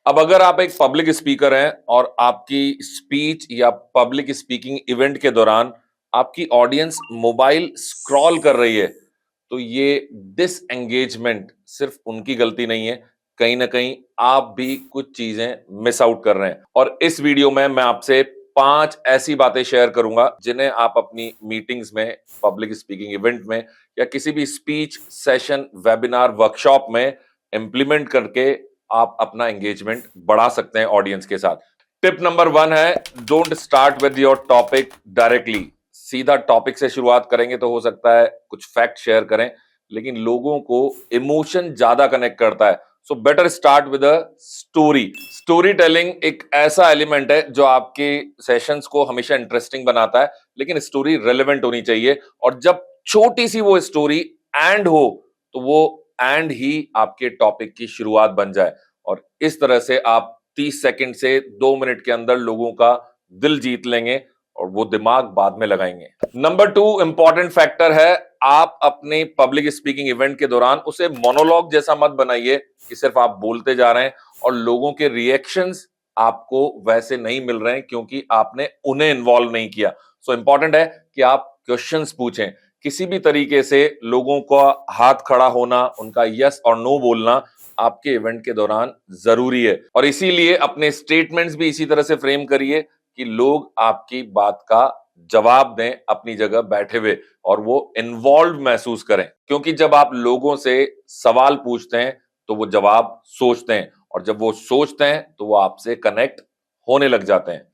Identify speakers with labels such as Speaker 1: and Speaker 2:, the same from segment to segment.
Speaker 1: अब अगर आप एक पब्लिक स्पीकर हैं और आपकी स्पीच या पब्लिक स्पीकिंग इवेंट के दौरान आपकी ऑडियंस मोबाइल स्क्रॉल कर रही है, तो ये डिसएंगेजमेंट सिर्फ उनकी गलती नहीं है, कहीं ना कहीं आप भी कुछ चीजें मिस आउट कर रहे हैं। और इस वीडियो में मैं आपसे 5 ऐसी बातें शेयर करूंगा जिन्हें आप अपनी मीटिंग्स में, पब्लिक स्पीकिंग इवेंट में या किसी भी स्पीच सेशन, वेबिनार, वर्कशॉप में इंप्लीमेंट करके आप अपना एंगेजमेंट बढ़ा सकते हैं ऑडियंस के साथ। टिप नंबर 1 है, don't start with your topic directly. सीधा टॉपिक से शुरुआत करेंगे तो हो सकता है कुछ फैक्ट शेयर करें, लेकिन लोगों को इमोशन ज्यादा कनेक्ट करता है। So better start with a story. Story telling एक ऐसा एलिमेंट है जो आपके सेशंस को हमेशा इंटरेस्टिंग बनाता है, लेकिन स्टोरी रेलेवेंट होनी चाहिए। और जब छोटी सी वो स्टोरी एंड हो, तो वो एंड ही आपके टॉपिक की शुरुआत बन जाए। और इस तरह से आप 30 सेकंड से 2 मिनट के अंदर लोगों का दिल जीत लेंगे और वो दिमाग बाद में लगाएंगे। नंबर 2 इंपॉर्टेंट फैक्टर है, आप अपने पब्लिक स्पीकिंग इवेंट के दौरान उसे मोनोलॉग जैसा मत बनाइए कि सिर्फ आप बोलते जा रहे हैं और लोगों के रिएक्शंस आपको वैसे नहीं मिल रहे हैं क्योंकि आपने उन्हें इन्वॉल्व नहीं किया। सो इंपॉर्टेंट है कि आप क्वेश्चंस पूछें। किसी भी तरीके से लोगों का हाथ खड़ा होना, उनका यस और नो बोलना आपके इवेंट के दौरान जरूरी है। और इसीलिए अपने स्टेटमेंट्स भी इसी तरह से फ्रेम करिए कि लोग आपकी बात का जवाब दें अपनी जगह बैठे हुए और वो इन्वॉल्व महसूस करें। क्योंकि जब आप लोगों से सवाल पूछते हैं तो वो जवाब सोचते हैं, और जब वो सोचते हैं तो वो आपसे कनेक्ट होने लग जाते हैं।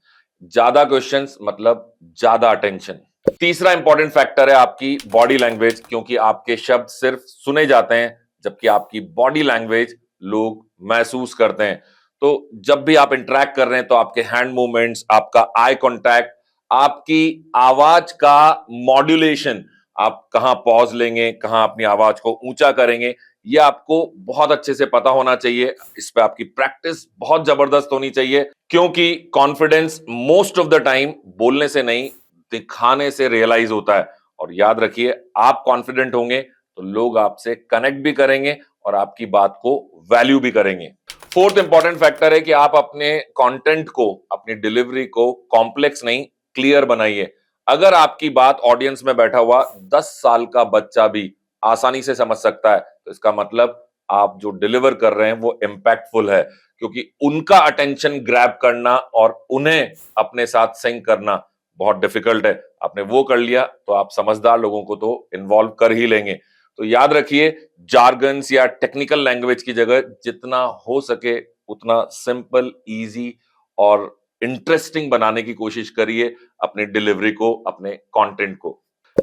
Speaker 1: ज्यादा क्वेश्चंस मतलब ज्यादा अटेंशन। तीसरा इंपॉर्टेंट फैक्टर है आपकी बॉडी लैंग्वेज, क्योंकि आपके शब्द सिर्फ सुने जाते हैं जबकि आपकी बॉडी लैंग्वेज लोग महसूस करते हैं। तो जब भी आप इंटरेक्ट कर रहे हैं तो आपके हैंड मूवमेंट्स, आपका आई कांटेक्ट, आपकी आवाज का मॉड्यूलेशन, आप कहां पॉज लेंगे, कहां अपनी आवाज को ऊंचा करेंगे, ये आपको बहुत अच्छे से पता होना चाहिए। इस पे आपकी प्रैक्टिस बहुत जबरदस्त होनी चाहिए, क्योंकि confidence most of the time बोलने से नहीं, दिखाने से रियलाइज होता है। और याद रखिए, आप कॉन्फिडेंट होंगे तो लोग आपसे कनेक्ट भी करेंगे और आपकी बात को वैल्यू भी करेंगे। फोर्थ इंपॉर्टेंट फैक्टर है कि आप अपने कंटेंट को, अपनी डिलीवरी को कॉम्प्लेक्स नहीं, क्लियर बनाइए। अगर आपकी बात ऑडियंस में बैठा हुआ 10 साल का बच्चा भी आसानी से समझ सकता है, तो इसका मतलब आप जो डिलीवर कर रहे हैं वो इंपैक्टफुल है। क्योंकि उनका अटेंशन ग्रैब करना और उन्हें अपने साथ सिंक करना बहुत डिफिकल्ट है। आपने वो कर लिया तो आप समझदार लोगों को तो इन्वॉल्व कर ही लेंगे। तो याद रखिए, जार्गन्स या टेक्निकल लैंग्वेज की जगह जितना हो सके उतना सिंपल, इजी और इंटरेस्टिंग बनाने की कोशिश करिए अपनी डिलीवरी को, अपने कंटेंट को।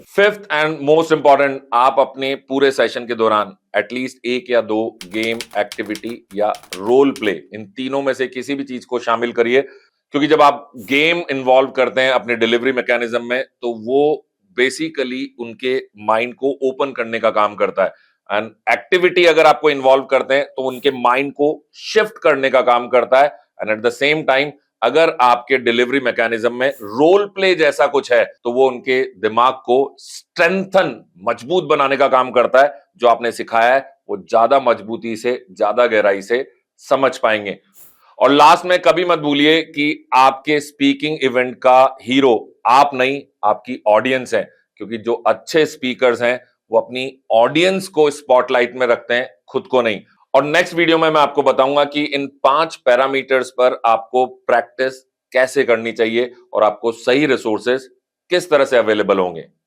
Speaker 1: फिफ्थ एंड मोस्ट इंपॉर्टेंट, आप अपने पूरे सेशन के दौरान एटलीस्ट 1 या 2 गेम, एक्टिविटी या रोल प्ले, इन तीनों में से किसी भी चीज को शामिल करिए। क्योंकि जब आप गेम इन्वॉल्व करते हैं अपने डिलीवरी मैकेनिज्म में, तो वो बेसिकली उनके माइंड को ओपन करने का काम करता है। एंड एक्टिविटी अगर आपको इन्वॉल्व करते हैं तो उनके माइंड को शिफ्ट करने का काम करता है। And at the same time, अगर आपके डिलीवरी मैकेनिज्म में रोल प्ले जैसा कुछ है तो वो उनके दिमाग को स्ट्रेंथन, मजबूत बनाने का काम करता है। जो आपने सिखाया है वो ज्यादा मजबूती से, ज्यादा गहराई से समझ पाएंगे। और लास्ट में कभी मत भूलिए कि आपके स्पीकिंग इवेंट का हीरो आप नहीं, आपकी ऑडियंस है। क्योंकि जो अच्छे स्पीकर्स हैं वो अपनी ऑडियंस को स्पॉटलाइट में रखते हैं, खुद को नहीं। और नेक्स्ट वीडियो में मैं आपको बताऊंगा कि इन 5 पैरामीटर्स पर आपको प्रैक्टिस कैसे करनी चाहिए और आपको सही रिसोर्सेस किस तरह से अवेलेबल होंगे।